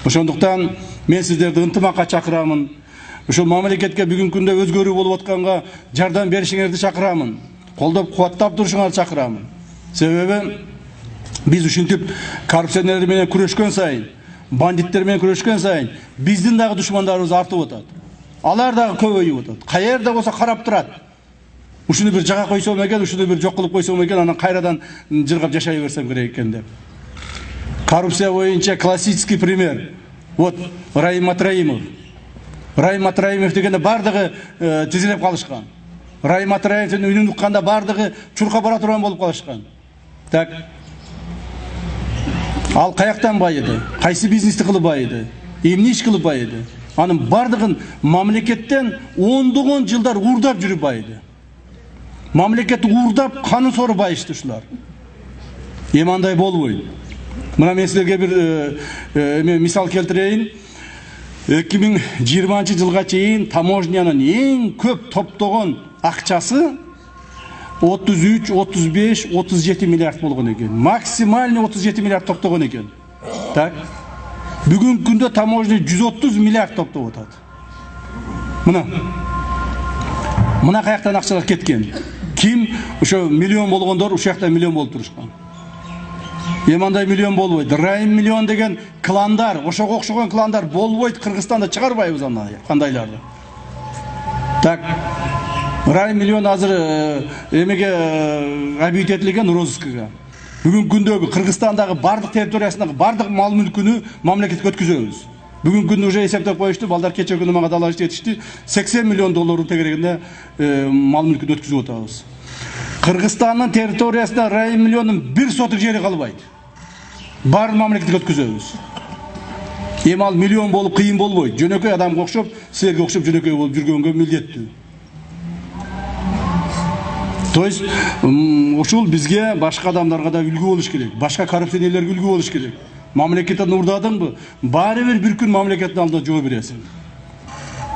Ошондуктан мен сиздерди ынтымакка чакырамын. Ошол мамлекетке бүгүнкү күндө өзгөрүү болуп атканга жардам беришиңерди чакырамын. Колдоп кубаттап турушуңарды чакырамын. Себеби биз ушинтип коррупционерлер менен күрөшкөн сайын, бандиттер менен күрөшкөн сайын биздин дагы душмандарыбыз артып атат. Алар дагы көбөйүп атат. Каерде болсо карап турат. Ушуну бир жага койсом экен, ушуну бир жок кылып койсом экен, анан кайрадан жыргап жашай берсем керек экен деп. Коррупция боюнча классический пример. Вот Раим Матраимов. Раим Матраимов дегенде бардыгы тизилеп калышкан. Раим Матраимовдун үнүн укканда бардыгы чурка бара турган болуп калышкан. Так. Ал каяктан байыды? Кайсы бизнести кылып байыды? Эмне иш кылып байыды? Анын бардыгын мамлекеттен ондогон жылдар уурдап жүрүп байыды. Мамлекетти уурдап канын сору байышты ушулар. Эмандай болбойт. Мына мен силерге бир мисал келтирейин. 2020 жылга чейин таможнянын эң көп топтогон акчасы 33, 35, 37 миллиард болгон экен. Максимальный 37 миллиард топтогон экен. Так. Бүгүнкү күндө таможня 130 миллиард топтоп атат. Мына каяктан акчалар кеткен. Ким ошо миллион болгондор ушул жакта миллион болуп турушкан. Эмандай миллион болбойт. Раим миллион деген кландар, ошого окшогон кландар болбойт. Кыргызстанда чыгарбайбыз аны кандайларды. Так. Раим миллион азыр эмеге объект этилген розыскага. Бүгүнкү күндөгү Кыргызстандагы бардык территориясындагы бардык мал мүлкүнү мамлекетке өткүзөбүз. Бүгүнкү күндө уже эсептеп коюшту, балдар кече күнү мага далаш жетишти. 80 миллион доллар тегерегинде мал мүлкүн өткүзүп атабыз. Кыргызстандын территориясында Раим миллионун бир сотук жери калбайт. Бар мамлекетке өткүзөбүз. Эми ал миллион болуп кыйын болбойт. Жөнөкөй адамга окшоп, силерге окшоп жөнөкөй болуп жүргөнгө милдеттүү. То есть ушул бизге башка адамдарга да үлгү болуш керек. Башка коррупционерлерге үлгү болуш керек. Мамлекеттен уурдадыңбы? Баары бир күн мамлекеттин алдында жооп бересиң.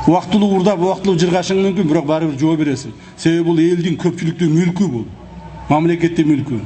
Убактылуу уурдап, убактылуу жыргашың мүмкүн, бирок баары бир жооп бересиң. Себеби бул элдин көпчүлүктүн мүлкү бул. Мамлекеттин мүлкү.